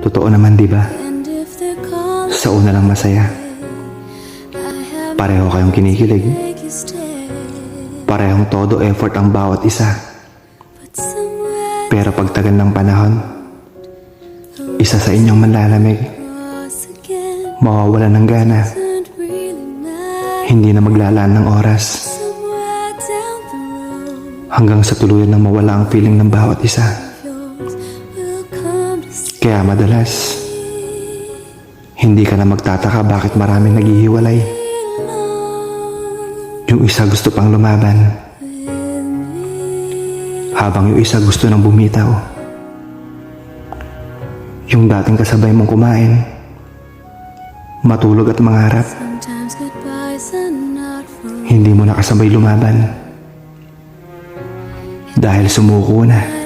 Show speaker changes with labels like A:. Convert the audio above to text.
A: Totoo naman, di ba? Sa una lang masaya. Pareho kayong kinikilig. Parehong todo effort ang bawat isa. Pero pagtagal ng panahon, isa sa inyong manlalamig, mawawalan ng gana, hindi na maglalaan ng oras, hanggang sa tuluyan na mawala ang feeling ng bawat isa. Kaya madalas, hindi ka na magtataka bakit maraming naghihiwalay. Yung isa gusto pang lumaban, habang yung isa gusto nang bumitaw. Yung dating kasabay mong kumain, matulog at mangarap, hindi mo na kasabay lumaban dahil sumuko na.